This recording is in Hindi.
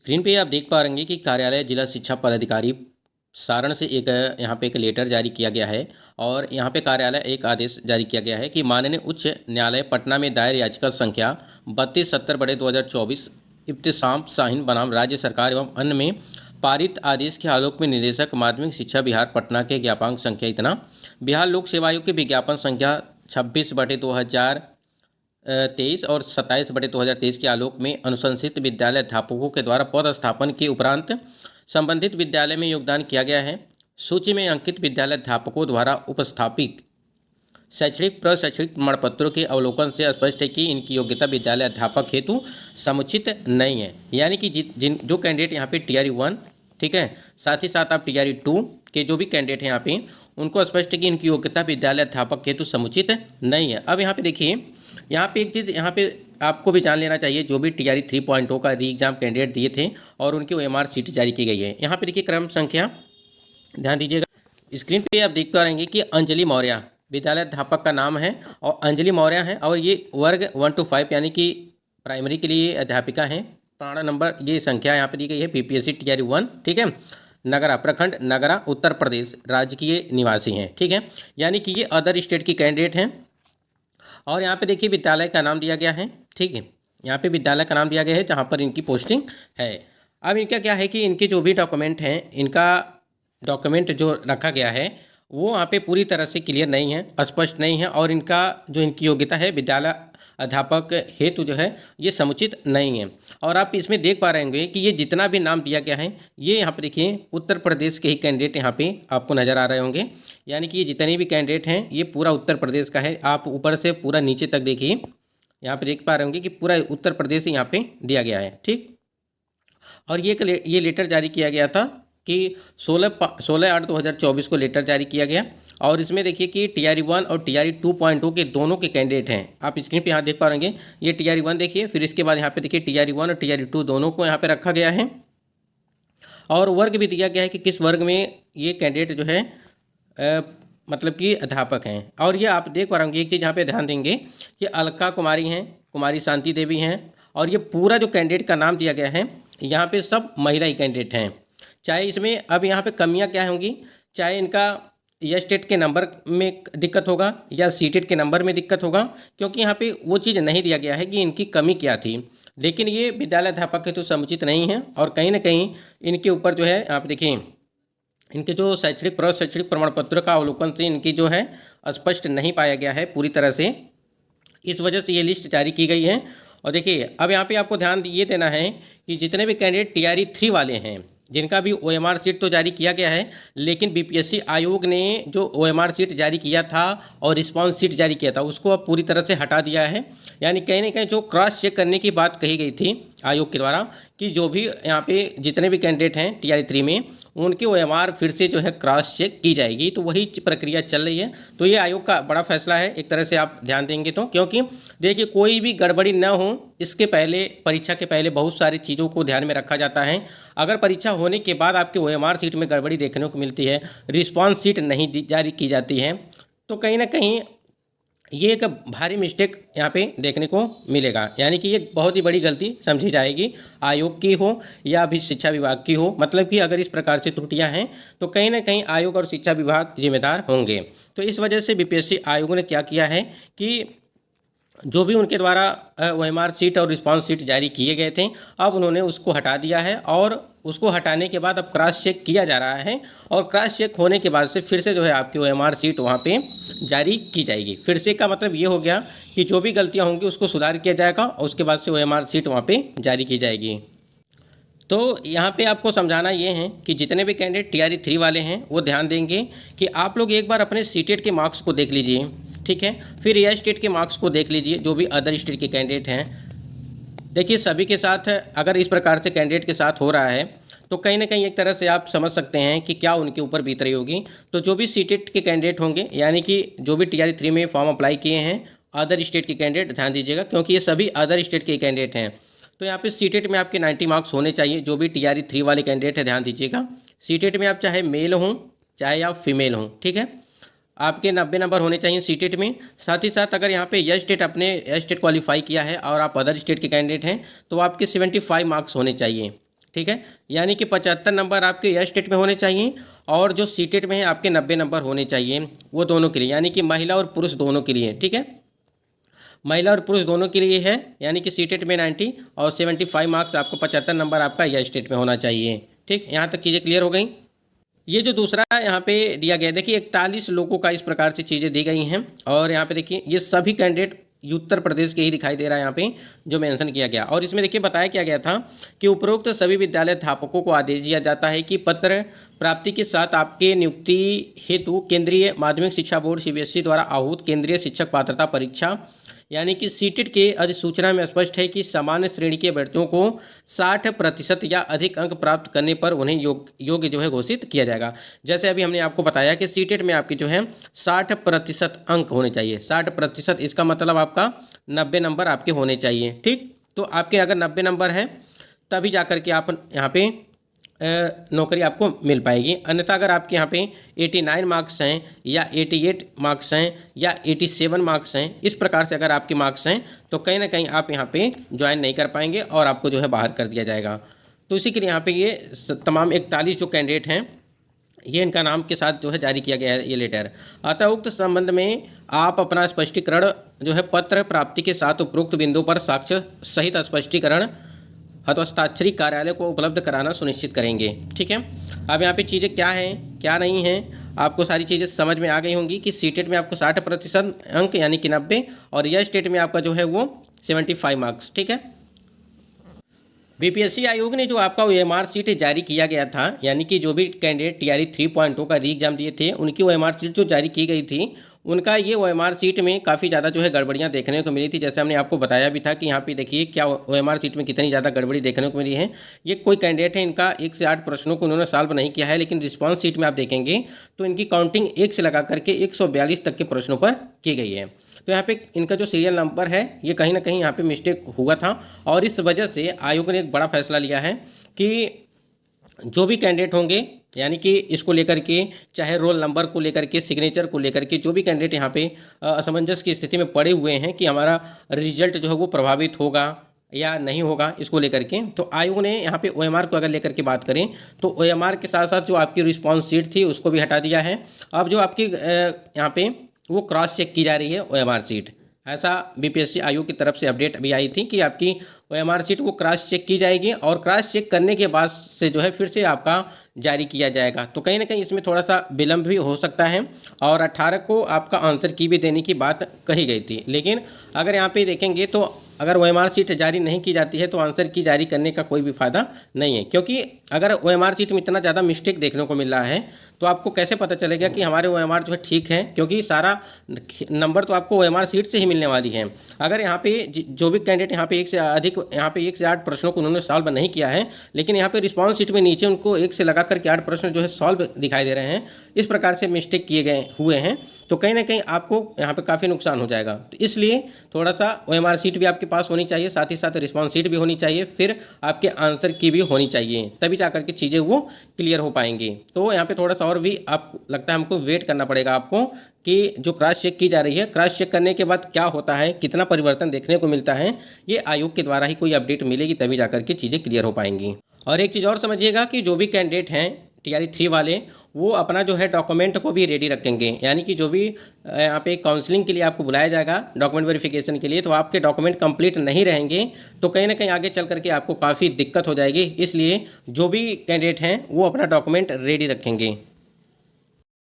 स्क्रीन पे आप देख पा रहेंगे कि कार्यालय जिला शिक्षा पदाधिकारी सारण से यहाँ पे एक लेटर जारी किया गया है और यहाँ पे कार्यालय एक आदेश जारी किया गया है कि माननीय उच्च न्यायालय पटना में दायर याचिका संख्या 3270/2024 इब्तिसाम शाहीन बनाम राज्य सरकार एवं अन्य में पारित आदेश के आलोक में निदेशक माध्यमिक शिक्षा बिहार पटना के ज्ञापांक संख्या इतना बिहार लोक सेवा आयोग के विज्ञापन संख्या 26/2023 और 27/2023 के आलोक में अनुशंसित विद्यालय अध्यापकों के द्वारा पदस्थापन के उपरांत संबंधित विद्यालय में योगदान किया गया है। सूची में अंकित विद्यालय अध्यापकों द्वारा उपस्थापित शैक्षणिक प्रशैक्षणिक प्रमाण पत्रों के अवलोकन से स्पष्ट है कि इनकी योग्यता विद्यालय अध्यापक हेतु समुचित नहीं है। यानी कि जिन जो कैंडिडेट यहाँ पे TRE 1, ठीक है, साथ ही साथ आप TRE 2 के जो भी कैंडिडेट हैं यहाँ पे उनको स्पष्ट है कि इनकी योग्यता विद्यालय अध्यापक हेतु समुचित नहीं है। अब यहाँ पे देखिए, यहाँ पे एक चीज़ यहाँ पे आपको भी जान लेना चाहिए, जो भी TRE 3.0 का री एग्जाम कैंडिडेट दिए थे और उनकी OMR सीट जारी की गई है। यहाँ पे देखिए क्रम संख्या, ध्यान दीजिएगा, स्क्रीन पे आप देख पा रहेंगे कि अंजलि मौर्य विद्यालय अध्यापक का नाम है और अंजलि मौर्य है और ये वर्ग 1 to 5 यानी कि प्राइमरी के लिए अध्यापिका हैं। प्राण नंबर ये संख्या यहाँ पे दी गई है PPSC TRE 1, ठीक है, नगरा प्रखंड नगरा उत्तर प्रदेश राजकीय निवासी हैं, ठीक है, यानी कि ये अदर स्टेट की कैंडिडेट हैं। और यहाँ पे देखिए विद्यालय का नाम दिया गया है, ठीक है, यहाँ पे विद्यालय का नाम दिया गया है जहाँ पर इनकी पोस्टिंग है। अब इनका क्या है कि इनके जो भी डॉक्यूमेंट हैं, इनका डॉक्यूमेंट जो रखा गया है वो वहाँ पे पूरी तरह से क्लियर नहीं है, स्पष्ट नहीं है और इनका जो इनकी योग्यता है विद्यालय अध्यापक हेतु जो है ये समुचित नहीं है। और आप इसमें देख पा रहे होंगे कि ये जितना भी नाम दिया गया है ये यहाँ पे देखिए उत्तर प्रदेश के ही कैंडिडेट यहाँ पे आपको नज़र आ रहे होंगे। यानी कि ये जितने भी कैंडिडेट हैं ये पूरा उत्तर प्रदेश का है। आप ऊपर से पूरा नीचे तक देखिए, यहाँ पे देख पा रहे होंगे कि पूरा उत्तर प्रदेश यहाँ पे दिया गया है, ठीक। और ये लेटर जारी किया गया था कि 16/8/2024 को लेटर जारी किया गया। और इसमें देखिए कि TRE 1 और TRE 2.2 के दोनों के कैंडिडेट हैं। आप स्क्रीन पे यहाँ देख पा रहे हैं, ये TRE 1 देखिए, फिर इसके बाद यहाँ पे देखिए TRE 1 और TRE 2 दोनों को यहाँ पे रखा गया है और वर्ग भी दिया गया है कि किस वर्ग में ये कैंडिडेट जो है मतलब कि अध्यापक हैं। और ये आप देख पा रहे होंगे, एक चीज़ यहाँ पे ध्यान देंगे कि अलका कुमारी हैं, कुमारी शांति देवी हैं और ये पूरा जो कैंडिडेट का नाम दिया गया है यहाँ पे सब महिला ही कैंडिडेट हैं। चाहे इसमें अब यहाँ पे कमियाँ क्या होंगी, चाहे इनका एस टेट के नंबर में दिक्कत होगा या सीटेट के नंबर में दिक्कत होगा, क्योंकि यहाँ पे वो चीज़ नहीं दिया गया है कि इनकी कमी क्या थी। लेकिन ये विद्यालय अध्यापक हेतु समुचित नहीं है और कहीं ना कहीं इनके ऊपर जो है आप देखिए इनके जो शैक्षणिक प्रशैक्षणिक प्रमाण पत्र का अवलोकन से इनकी जो है स्पष्ट नहीं पाया गया है पूरी तरह से, इस वजह से ये लिस्ट जारी की गई है। और देखिए अब यहाँ पे आपको ध्यान ये देना है कि जितने भी कैंडिडेट TRE 3 वाले हैं जिनका भी OMR सीट तो जारी किया गया है, लेकिन BPSC आयोग ने जो OMR सीट जारी किया था और रिस्पांस सीट जारी किया था उसको अब पूरी तरह से हटा दिया है। यानी कहीं ना कहीं जो क्रॉस चेक करने की बात कही गई थी आयोग के द्वारा कि जो भी यहाँ पे जितने भी कैंडिडेट हैं TRE 3 में उनकी OMR फिर से जो है क्रॉस चेक की जाएगी, तो वही प्रक्रिया चल रही है। तो ये आयोग का बड़ा फैसला है एक तरह से आप ध्यान देंगे तो, क्योंकि देखिए कोई भी गड़बड़ी न हो इसके पहले, परीक्षा के पहले बहुत सारी चीज़ों को ध्यान में रखा जाता है। अगर परीक्षा होने के बाद आपके OMR सीट में गड़बड़ी देखने को मिलती है, रिस्पॉन्स सीट नहीं जारी की जाती है, तो कहीं ना कहीं ये एक भारी मिस्टेक यहाँ पे देखने को मिलेगा। यानी कि ये बहुत ही बड़ी गलती समझी जाएगी, आयोग की हो या भी शिक्षा विभाग की हो। मतलब कि अगर इस प्रकार से त्रुटियां हैं तो कहीं ना कहीं आयोग और शिक्षा विभाग जिम्मेदार होंगे। तो इस वजह से BPSC आयोग ने क्या किया है कि जो भी उनके द्वारा OMR सीट और रिस्पांस सीट जारी किए गए थे अब उन्होंने उसको हटा दिया है और उसको हटाने के बाद अब क्रॉस चेक किया जा रहा है और क्रॉस चेक होने के बाद से फिर से जो है आपकी OMR सीट वहाँ पे जारी की जाएगी। फिर से का मतलब ये हो गया कि जो भी गलतियाँ होंगी उसको सुधार किया जाएगा और उसके बाद से OMR सीट वहाँ पे जारी की जाएगी। तो यहाँ पे आपको समझाना ये है कि जितने भी कैंडिडेट TRE 3 वाले हैं वो ध्यान देंगे कि आप लोग एक बार अपने सीटेट के मार्क्स को देख लीजिए, ठीक है, फिर एयर स्टेट के मार्क्स को देख लीजिए जो भी अदर स्टेट के कैंडिडेट हैं। देखिए सभी के साथ अगर इस प्रकार से कैंडिडेट के साथ हो रहा है तो कहीं ना कहीं एक तरह से आप समझ सकते हैं कि क्या उनके ऊपर बीत रही होगी। तो जो भी सीटेट के कैंडिडेट होंगे, यानी कि जो भी TRE 3 में फॉर्म अप्लाई किए हैं अदर स्टेट के कैंडिडेट, ध्यान दीजिएगा क्योंकि ये सभी अदर स्टेट के कैंडिडेट हैं। तो यहाँ पे सीटेट में आपके 90 मार्क्स होने चाहिए। जो भी TRE 3 वाले कैंडिडेट है ध्यान दीजिएगा, सीटेट में आप चाहे मेल हों चाहे आप फीमेल हों, ठीक है, आपके 90 नंबर होने चाहिए सीटेट में। साथ ही साथ अगर यहाँ पे एस टेट अपने एस टेट क्वालिफाई किया है और आप अदर स्टेट के कैंडिडेट हैं तो आपके 75 मार्क्स होने चाहिए, ठीक है, यानी कि 75 नंबर आपके एस टेट में होने चाहिए और जो सी टेट में है आपके 90 नंबर होने चाहिए, वो दोनों के लिए, यानी कि महिला और पुरुष दोनों के लिए। ठीक है, महिला और पुरुष दोनों के लिए है, यानी कि सी टेट में 90 और 75 मार्क्स आपको 75 नंबर आपका एस टेट में होना चाहिए। ठीक, यहाँ तक चीज़ें क्लियर हो गई। ये जो दूसरा यहाँ पे दिया गया है, देखिए 41 लोगों का इस प्रकार से चीज़ें दी गई हैं और यहाँ पे देखिए ये सभी कैंडिडेट उत्तर प्रदेश के ही दिखाई दे रहा है यहाँ पे जो मेंशन किया गया। और इसमें देखिए बताया क्या गया था कि उपरोक्त सभी विद्यालय अध्यापकों को आदेश दिया जाता है कि पत्र प्राप्ति के साथ आपके नियुक्ति हेतु केंद्रीय माध्यमिक शिक्षा बोर्ड सीबीएसई द्वारा आहूत केंद्रीय शिक्षक पात्रता परीक्षा यानी कि सीटेट के अधिसूचना में स्पष्ट है कि सामान्य श्रेणी के अभ्यर्थियों को 60% या अधिक अंक प्राप्त करने पर उन्हें योग्य जो है घोषित किया जाएगा। जैसे अभी हमने आपको बताया कि सीटेट में आपके जो है 60% अंक होने चाहिए। 60% इसका मतलब आपका 90 नंबर आपके होने चाहिए। ठीक, तो आपके अगर 90 नंबर हैं तभी जा कर के आप यहाँ पे नौकरी आपको मिल पाएगी। अन्यथा अगर आपके यहाँ पे 89 मार्क्स हैं या 88 मार्क्स हैं या 87 मार्क्स हैं, इस प्रकार से अगर आपके मार्क्स हैं तो कहीं ना कहीं आप यहाँ पे ज्वाइन नहीं कर पाएंगे और आपको जो है बाहर कर दिया जाएगा। तो इसी के लिए यहाँ पे ये तमाम 41 जो कैंडिडेट हैं ये इनका नाम के साथ जो है जारी किया गया है ये लेटर। अतः उक्त संबंध में आप अपना स्पष्टीकरण जो है पत्र प्राप्ति के साथ उपरोक्त बिंदु पर साक्ष्य सहित स्पष्टीकरण हस्ताक्षरी कार्यालय को उपलब्ध कराना सुनिश्चित करेंगे। ठीक है, अब यहाँ पे चीज़ें क्या हैं क्या नहीं हैं आपको सारी चीज़ें समझ में आ गई होंगी कि सीटेट में आपको 60% अंक यानी कि 90 और यह स्टेट में आपका जो है वो 75 मार्क्स। ठीक है, बीपीएससी आयोग ने जो आपका ओएमआर सीट जारी किया गया था, यानी कि जो भी कैंडिडेट टीआरई 3.0 का री एग्जाम दिए थे उनकी ओएमआर सीट जो जारी की गई थी, उनका ये ओएमआर सीट में काफ़ी ज़्यादा जो है गड़बड़ियाँ देखने को मिली थी। जैसे हमने आपको बताया भी था कि यहाँ पे देखिए क्या ओएमआर सीट में कितनी ज़्यादा गड़बड़ी देखने को मिली है। ये कोई कैंडिडेट है, इनका 1 से 8 प्रश्नों को उन्होंने सॉल्व नहीं किया है, लेकिन रिस्पॉन्स सीट में आप देखेंगे तो इनकी काउंटिंग 1 से लगा करके 142 तक के प्रश्नों पर की गई है। तो यहाँ पे इनका जो सीरियल नंबर है ये कहीं ना कहीं यहाँ पे मिस्टेक हुआ था और इस वजह से आयोग ने एक बड़ा फैसला लिया है कि जो भी कैंडिडेट होंगे, यानी कि इसको लेकर के चाहे रोल नंबर को लेकर के, सिग्नेचर को लेकर के, जो भी कैंडिडेट यहाँ पे असमंजस की स्थिति में पड़े हुए हैं कि हमारा रिजल्ट जो है वो प्रभावित होगा या नहीं होगा इसको लेकर के, तो आयोग ने यहाँ पे ओएमआर को अगर लेकर के बात करें तो ओएमआर के साथ साथ जो आपकी रिस्पॉन्स सीट थी उसको भी हटा दिया है। अब जो आपकी यहाँ पे वो क्रॉस चेक की जा रही है ओएमआर सीट, ऐसा बीपीएससी आयोग की तरफ से अपडेट अभी आई थी कि आपकी ओएमआर सीट वो क्रॉस चेक की जाएगी और क्रॉस चेक करने के बाद से जो है फिर से आपका जारी किया जाएगा। तो कहीं ना कहीं इसमें थोड़ा सा विलम्ब भी हो सकता है और 18 को आपका आंसर की भी देने की बात कही गई थी, लेकिन अगर यहाँ पे देखेंगे तो अगर ओएमआर सीट जारी नहीं की जाती है तो आंसर की जारी करने का कोई भी फायदा नहीं है, क्योंकि अगर ओएमआर सीट में इतना ज़्यादा मिस्टेक देखने को मिल रहा है तो आपको कैसे पता चलेगा कि हमारे ओएमआर जो है ठीक है, क्योंकि सारा नंबर तो आपको ओएमआर सीट से ही मिलने वाली है। अगर यहाँ पे जो भी कैंडिडेट यहाँ पे 1 से अधिक यहाँ पे 1 से 8 प्रश्नों को उन्होंने सॉल्व नहीं किया है, लेकिन यहाँ पे रिस्पॉन्स सीट में नीचे उनको 1 से लगा करके 8 प्रश्न जो है सॉल्व दिखाई दे रहे हैं, इस प्रकार से मिस्टेक किए गए हुए हैं, तो कहीं ना कहीं आपको यहाँ पे काफ़ी नुकसान हो जाएगा। तो इसलिए थोड़ा सा ओएमआर सीट भी आपके पास होनी चाहिए, साथ ही साथ रिस्पॉन्स सीट भी होनी चाहिए, फिर आपके आंसर की भी होनी चाहिए, तभी जा करके चीज़ें वो क्लियर हो पाएंगी। तो यहाँ पे थोड़ा सा और भी आपको लगता है हमको वेट करना पड़ेगा आपको कि जो क्रॉस चेक की जा रही है, क्रॉस चेक करने के बाद क्या होता है, कितना परिवर्तन देखने को मिलता है, ये आयोग के द्वारा ही कोई अपडेट मिलेगी तभी जा करके चीज़ें क्लियर हो पाएंगी। और एक चीज़ और समझिएगा कि जो भी कैंडिडेट हैं टीआरई 3 वाले वो अपना जो है डॉक्यूमेंट को भी रेडी रखेंगे, यानी कि जो भी यहाँ पे काउंसलिंग के लिए आपको बुलाया जाएगा डॉक्यूमेंट वेरिफिकेशन के लिए, तो आपके डॉक्यूमेंट कंप्लीट नहीं रहेंगे तो कहीं ना कहीं आगे चल करके आपको काफ़ी दिक्कत हो जाएगी। इसलिए जो भी कैंडिडेट हैं वो अपना डॉक्यूमेंट रेडी रखेंगे।